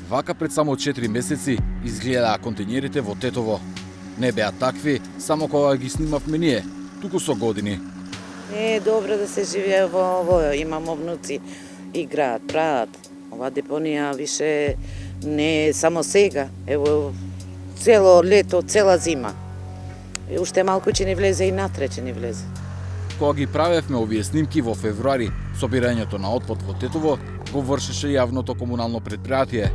Вака пред само 4 месеци изгледаа контејнерите во Тетово. Не беа такви само кога ги снимавме ние, туку со години. Е добро да се живее во ово, имамо внуци, играат, прават. Ова депонија више не е само сега, ево цело лето, цела зима. И уште малку ќе ни влезе и натре ќе ни влезе. Кога ги правевме овие снимки во февруари, собирањето на отпад во Тетово го вршеше јавното комунално претпријатие.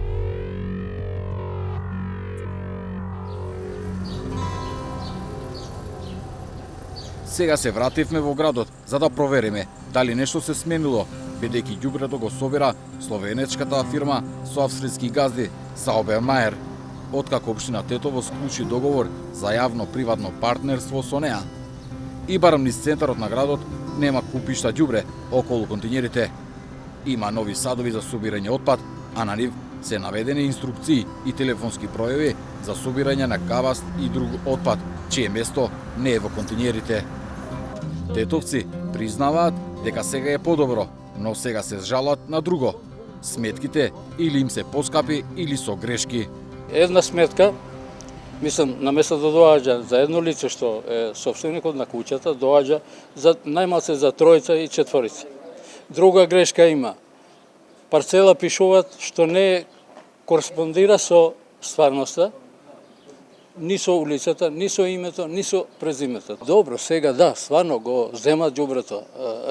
Сега се вративме во градот за да провериме дали нешто се сменило, бидејќи ѓубрето го собира словенечката фирма со австрийски газди Saubermayer, откако општина Тетово склучи договор за јавно-приватно партнерство со неа. И барам низ центарот на градот нема купишта ѓубре околу контејнерите. Има нови садови за собирање отпад, а на нив се наведени инструкции и телефонски броеви за собирање на каваст и друг отпад, чие место не е во контејнерите. Тетовци признаваат дека сега е подобро, но сега се жалат на друго. Сметките или им се поскапи или со грешки. Една сметка, мислам, наместо да доаѓа за едно лице што е собственикот на куќата, доаѓа за најмалце за тројца и четворица. Друга грешка има. Парцела пишуваат што не кореспондира со стварноста, ни со улицата, ни со името, ни со презимето. Добро, сега да, стварно го земат ѓубрето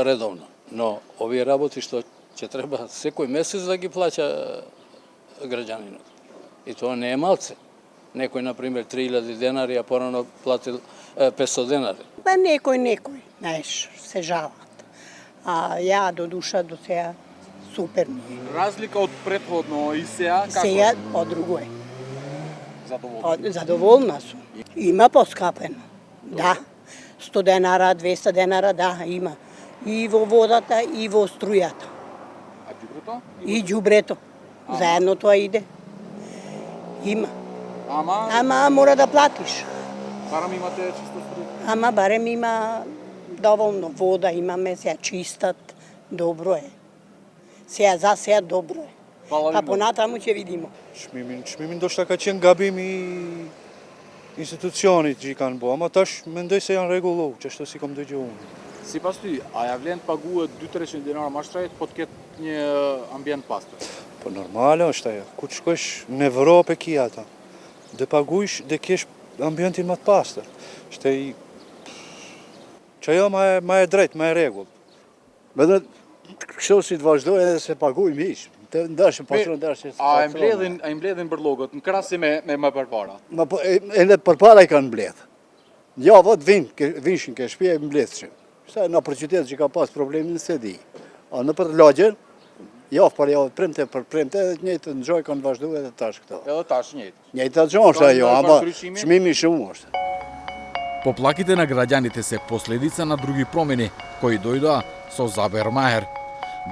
редовно, но овие работи што ќе треба секој месец да ги плаќа граѓанинот. И тоа не е малце. Некој, например, 3000 денари, а порано платил 500 денари. Па некој, знаеш, се жалат. А ја до душа до сега супер ми е. Разлика од претходно и сега како? Сега по-друго е. Задоволни. Задоволна сум. Има поскапено. Да. 100 денара, 200 денара, да, има. И во водата, и во струјата. А ѓубрето? И ѓубрето. Заедно тоа иде. Има. Ама мора да платиш. Барам имате чисто струја. Ама барем има доволно вода, имаме сега чистат, добро е. Сега добро е. Па понатаму ќе видиме. Çmimin ndoshta ka qenë gabim i institucionit që i kanë bo, ama tash mendoj se janë rregullu, që ashtu si kam dëgjuar unë. Sipas ty, a ja vlen të paguhet 200-300 dinara më shtrejt po të ketë një ambient pastër? Po normale është ajo. Ku të shkosh në Evropë ki ata. Dhe pagujsh dhe kesh ambientin më të pastër. Është ai që ajo më e drejtë, më e rregullt. Edhe kështu si të vazhdoj edhe se paguaj mish. Të ndashë patron dashë. A e mbledhin bërllogët në krahasim me më përpara? Ma po edhe përpara i kanë mbledh. Ja, vot vinshin ke shtëpi e mbledhshin. Sa në për qytet që ka pas problemin se di. A në për lagje, javë për javë, premte për premte, njëjtë në gjoj kanë vazhdu edhe tash këto. Edhe tash njëjtë. Njëjtë atë është ajo, ama çmimi shumë është. Поплаките на граѓаните се последица на други промени кои дојдоа со Saubermayer.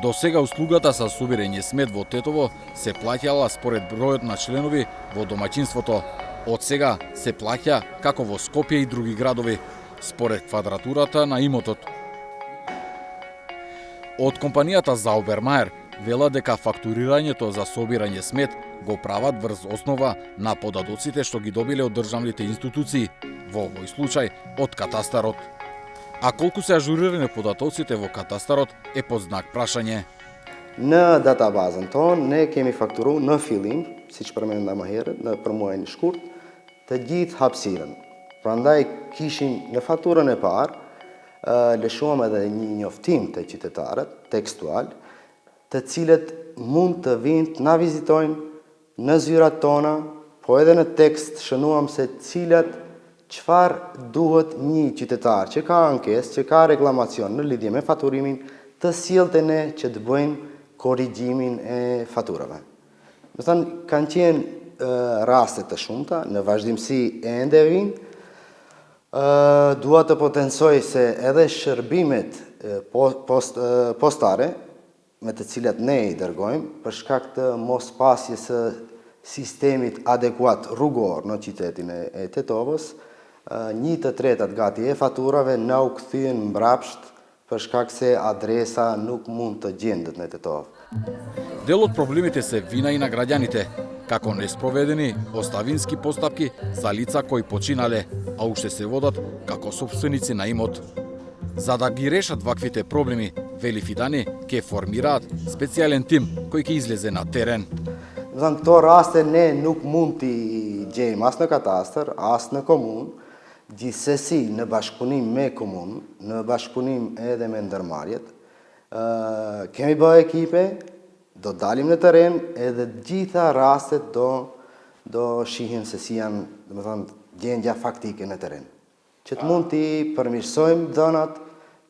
До сега услугата за собирање смет во Тетово се плаќала според бројот на членови во домаќинството. Од сега се плаќа како во Скопје и други градови, според квадратурата на имотот. Од компанијата Saubermayer вела дека фактурирањето за собирање смет го прават врз основа на податоците што ги добиле од државните институции, во овој случај од катастарот. А колку се ажурирани податоците во катастарот е под знак прашање. Në databazën tonë, ne kemi fakturu në fillim, si që përmenda më herët, për muajin e shkurt, të gjithë hapësirën. Prandaj kishim në fakturën e parë, lëshuam edhe një njoftim të qytetarët, tekstual, të cilët mund të vinë të na vizitojnë në zyrat tona, po edhe në tekst shënuam se cilat çfarë duhet një qytetar që ka ankesë, që ka reklamacion në lidhje me faturimin, të sjellte ne që të bëjmë korrigjimin e faturave. Do thënë, kanë qenë raste të shumta, në vazhdimsi ende vinë. Dua të potencoj se edhe shërbimet postare, me të cilat ne i dërgojmë, për shkak të mos pasjes së sistemit adekuat rrugor në qytetin e Tetovës, 1/3 gati e faturave na u kthyen mbrapsht për shkak se adresa nuk mund të gjendet në Tetovë. Дел од проблемите се вина и на граѓаните. како не спроведени оставински постапки за лица кои починале, а уште се водат како собственици на имот. За да ги решат ваквите проблеми, вели Фидани, ќе формираат специјален тим кој ќе излезе на терен. Në këto raste ne nuk mund t'i gjejmë as në katastër, as në komunë, gjithsesi në bashkëpunim me komunë, në bashkëpunim edhe me ndërmarrjet. Kemi bërë ekipe, do dalim në teren edhe gjitha rastet do shihim se si janë, gjendja faktike në teren. Që të mund t'i përmirësojmë dhënat,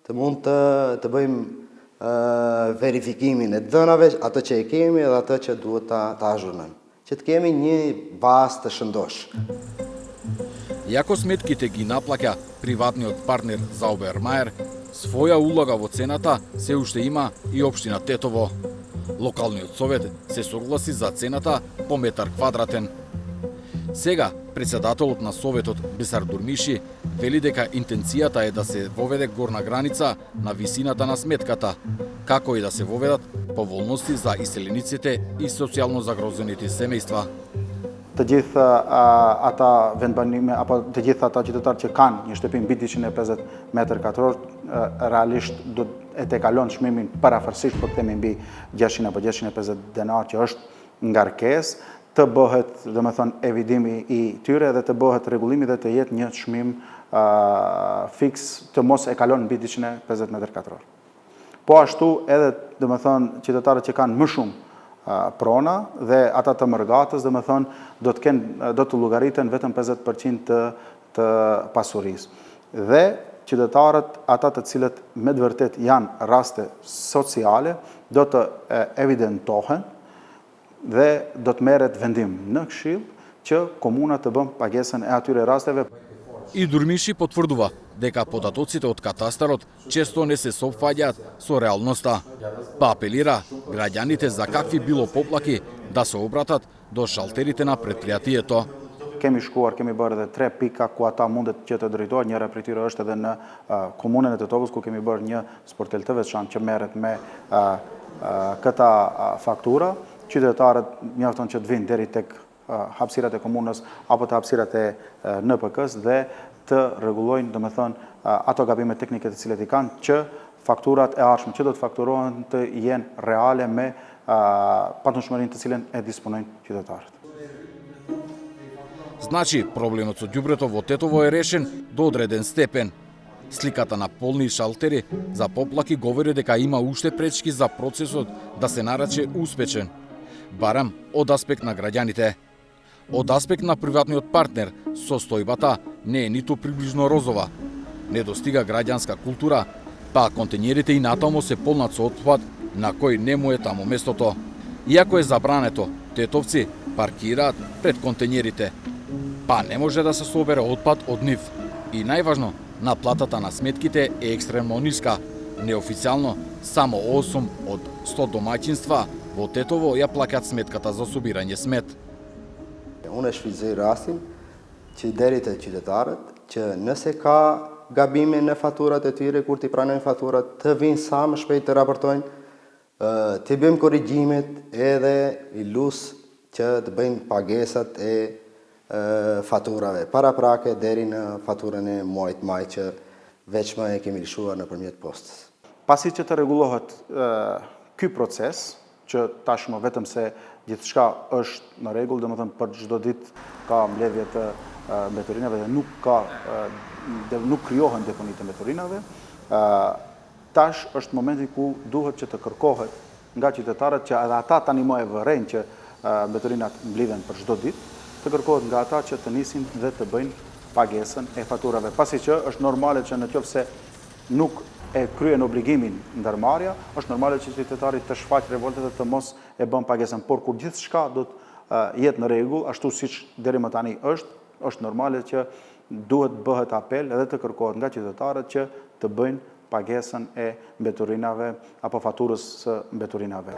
të mund të bëjmë verifikimin e dhënave, ato që e kemi edhe ato që duhet ta azhurnojmë. Që të kemi një bazë të shëndosh. Иако сметките ги наплаќа приватниот партнер за Обермаер, своја улога во цената се уште има и општина Тетово. Локалниот совет се согласи за цената по метар квадратен. Сега, председателот на советот Бесар Дурмиши вели дека интенцијата е да се воведе горна граница на висината на сметката, како и да се воведат поволности за иселениците и социјално загрозените семејства. Të gjithë ata vendbanime apo të gjithë ata qytetarë që kanë një shtëpi mbi 250 metër katror realisht do e tekalon çmimin parafërsisht, po themi mbi 600 apo 650 denar që është ngarkesë, të bëhet, domethënë, evidimi i tyre dhe të bëhet rregullimi dhe të jetë një çmim fiks të mos e kalon mbi 250 metër katror. Po ashtu edhe, domethënë, qytetarët që kanë më shumë prona dhe ata të mërgatës, domethënë, do të llogariten vetëm 50% të pasurisë. Dhe qytetarët, ata të cilët me të vërtet janë raste sociale, do të evidentohen dhe do të merret vendim në këshill që komuna të bën pagesën e atyre rasteve. И Дурмиши потврдува дека податоците од катастарот често не се совпаѓаат со реалноста, па апелира граѓаните за какви било поплаки да се обратат до шалтерите на предпријатието. Kemi shkuar, kemi bërë edhe 3 pika ku ata mundet që të drejtohet. Njëra prej tyre është edhe në komunën e Tetovës, ku kemi bërë një sportel të veçantë që merret me këta faktura. Qytetarët mjafton që të vinë deri tek hapësirat e komunës apo të hapësirat e NPK-s dhe të rregullojnë, domethënë, ato gabime teknike të cilat i kanë, që fakturat e ardhshme që do të fakturohen të jenë reale me pantëshmërinë të cilën e disponojnë qytetarët. Значи, проблемот со ѓубрето во Тетово е решен до одреден степен. Сликата на полни шалтери за поплаки говори дека има уште пречки за процесот да се нарече успешен, барем од аспект на граѓаните. Од аспект на приватниот партнер, состојбата не е ниту приближно розова. Не достига граѓанска култура, па контењерите и натаму се полнат со отпад на кој не му е таму местото. Иако е забрането, тетовци паркираат пред контењерите, па не може да се собере отпад од нив. И најважно, наплатата на сметките е екстремно ниска. Неофицијално, само 8 од 100 домаќинства во Тетово ја плаќаат сметката за собирање смет. Unë e shfrytëzoj rastin që deri te qytetarët që nëse ka gabime në faturat e tyre, kur t'i pranojnë faturat, të vinë sa më shpejt të raportojnë, të bëjmë korrigjimet edhe i lus që të bëjnë pagesat e faturave paraprake deri në faturën e muajit maj që veç më e kemi lëshuar nëpërmjet postës. Pasi që të rregullohet ky proces, që tashmë vetëm se gjithçka është në rregull, domethënë për çdo ditë ka mbledhje të mbeturinave dhe nuk krijohen deponi të mbeturinave, tash është momenti ku duhet që të kërkohet nga qytetarët që edhe ata tani më e vërejnë që mbeturinat mblidhen për çdo ditë, të kërkohet nga ata që të nisin dhe të bëjnë pagesën e faturave. Pasi që është normale që nëse nuk e kryen obligimin ndërmarrja, është normale që qytetari të shfaqë revoltet dhe të mos e bën pagesën. Por kur gjithçka do të jetë në rregull, ashtu siç deri më tani është normale që duhet bëhet apel edhe të kërkohet nga qytetarët që të bëjnë pagesën e mbeturinave apo faturës së mbeturinave.